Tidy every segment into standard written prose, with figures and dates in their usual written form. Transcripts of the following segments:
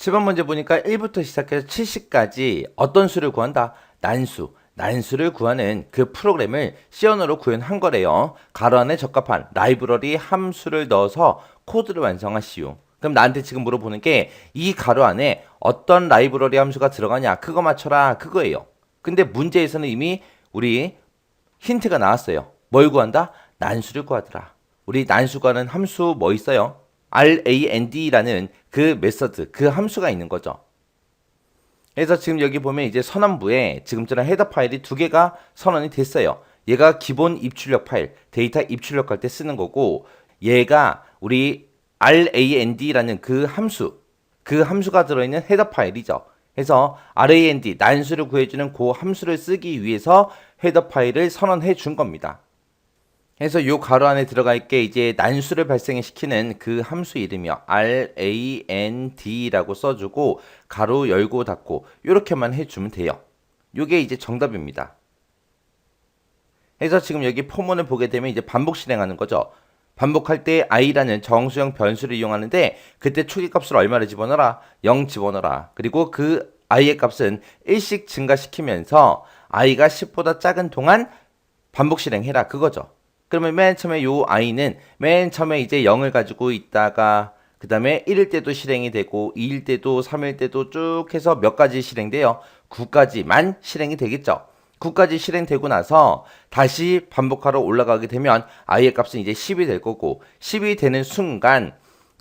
7번 문제 보니까 1부터 시작해서 70까지 어떤 수를 구한다? 난수를 구하는 그 프로그램을 C 언어로 구현한 거래요. 가로 안에 적합한 라이브러리 함수를 넣어서 코드를 완성하시오. 그럼 나한테 지금 물어보는 게 이 가로 안에 어떤 라이브러리 함수가 들어가냐? 그거 맞춰라. 그거예요. 근데 문제에서는 이미 우리 힌트가 나왔어요. 뭘 구한다? 난수를 구하더라. 우리 난수 구하는 함수 뭐 있어요? RAND라는 그 메서드, 그 함수가 있는 거죠. 그래서 지금 여기 보면 이제 선언부에 지금처럼 헤더 파일이 두 개가 선언이 됐어요. 얘가 기본 입출력 파일, 데이터 입출력할 때 쓰는 거고, 얘가 우리 RAND라는 그 함수가 들어있는 헤더 파일이죠. 그래서 RAND, 난수를 구해주는 그 함수를 쓰기 위해서 헤더 파일을 선언해 준 겁니다. 그래서 요 가로 안에 들어갈 게 이제 난수를 발생시키는 그 함수 이름이요. RAND라고 써주고 가로 열고 닫고 이렇게만 해주면 돼요. 요게 이제 정답입니다. 그래서 지금 여기 포문을 보게 되면 이제 반복 실행하는 거죠. 반복할 때 i라는 정수형 변수를 이용하는데 그때 초기값을 얼마를 집어넣어라? 0 집어넣어라. 그리고 그 i의 값은 1씩 증가시키면서 i가 10보다 작은 동안 반복 실행해라. 그거죠. 그러면 맨 처음에 요 i는 맨 처음에 이제 0을 가지고 있다가 그 다음에 1일 때도 실행이 되고 2일 때도 3일 때도 쭉 해서 몇 가지 실행돼요? 9까지만 실행이 되겠죠. 9까지 실행되고 나서 다시 반복하러 올라가게 되면 i의 값은 이제 10이 될 거고 10이 되는 순간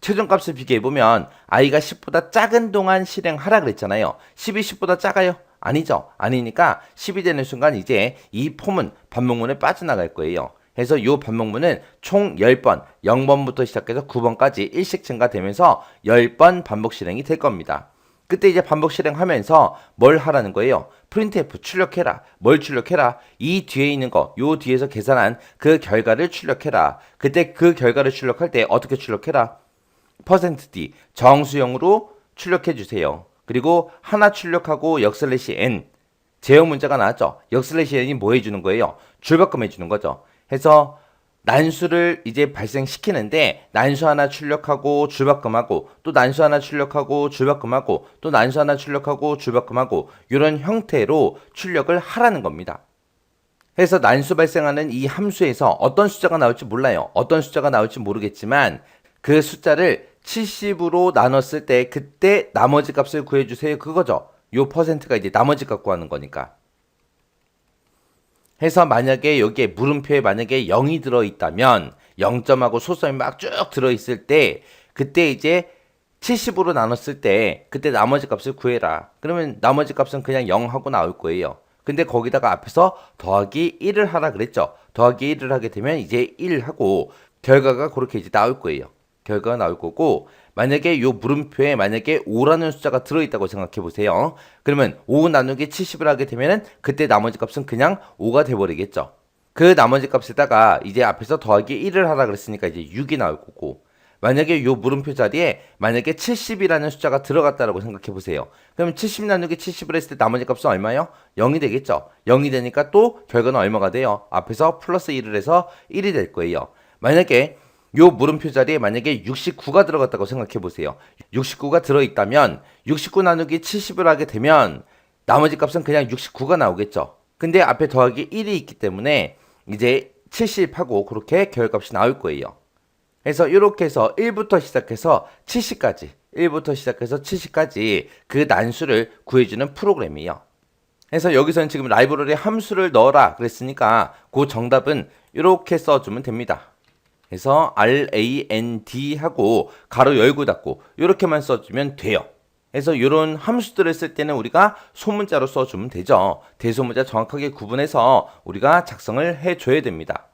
최종값을 비교해보면 i가 10보다 작은 동안 실행하라 그랬잖아요. 10이 10보다 작아요? 아니죠. 아니니까 10이 되는 순간 이제 이 폼은 반복문에 빠져나갈 거예요. 그래서 이 반복문은 총 10번, 0번부터 시작해서 9번까지 1씩 증가되면서 10번 반복 실행이 될 겁니다. 그때 이제 반복 실행하면서 뭘 하라는 거예요? printf 출력해라. 뭘 출력해라? 이 뒤에 있는 거, 요 뒤에서 계산한 그 결과를 출력해라. 그때 그 결과를 출력할 때 어떻게 출력해라? %d 정수형으로 출력해 주세요. 그리고 하나 출력하고 역/n 제형 문자가 나왔죠. 역/n이 뭐 해주는 거예요? 줄바꿈 해주는 거죠. 해서 난수를 이제 발생시키는데 난수 하나 출력하고 줄바꿈하고 또 난수 하나 출력하고 줄바꿈하고 또 난수 하나 출력하고 줄바꿈하고 이런 형태로 출력을 하라는 겁니다. 그래서 난수 발생하는 이 함수에서 어떤 숫자가 나올지 몰라요. 어떤 숫자가 나올지 모르겠지만 그 숫자를 70으로 나눴을 때 그때 나머지 값을 구해주세요. 그거죠. 요 %가 이제 나머지 값 구하는 거니까. 해서 만약에 여기에 물음표에 만약에 0이 들어있다면 0점하고 소수점이 막 쭉 들어있을 때 그때 이제 70으로 나눴을 때 그때 나머지 값을 구해라. 그러면 나머지 값은 그냥 0하고 나올 거예요. 근데 거기다가 앞에서 더하기 1을 하라 그랬죠. 더하기 1을 하게 되면 이제 1하고 결과가 그렇게 이제 나올 거예요. 결과가 나올 거고 만약에 요 물음표에 만약에 5라는 숫자가 들어있다고 생각해 보세요. 그러면 5 나누기 70을 하게 되면은 그때 나머지 값은 그냥 5가 돼버리겠죠. 그 나머지 값에다가 이제 앞에서 더하기 1을 하라 그랬으니까 이제 6이 나올 거고 만약에 요 물음표 자리에 만약에 70이라는 숫자가 들어갔다라고 생각해 보세요. 그러면 70 나누기 70을 했을 때 나머지 값은 얼마요? 0이 되겠죠. 0이 되니까 또 결과는 얼마가 돼요? 앞에서 플러스 1을 해서 1이 될 거예요. 만약에 요 물음표 자리에 만약에 69가 들어갔다고 생각해 보세요. 69가 들어있다면 69 나누기 70을 하게 되면 나머지 값은 그냥 69가 나오겠죠. 근데 앞에 더하기 1이 있기 때문에 이제 70하고 그렇게 결과값이 나올 거예요. 그래서 이렇게 해서 1부터 시작해서 70까지 그 난수를 구해주는 프로그램이에요. 그래서 여기서는 지금 라이브러리 함수를 넣어라 그랬으니까 그 정답은 이렇게 써주면 됩니다. 그래서 RAND 하고 가로 열고 닫고 이렇게만 써주면 돼요. 그래서 이런 함수들을 쓸 때는 우리가 소문자로 써주면 되죠. 대소문자 정확하게 구분해서 우리가 작성을 해줘야 됩니다.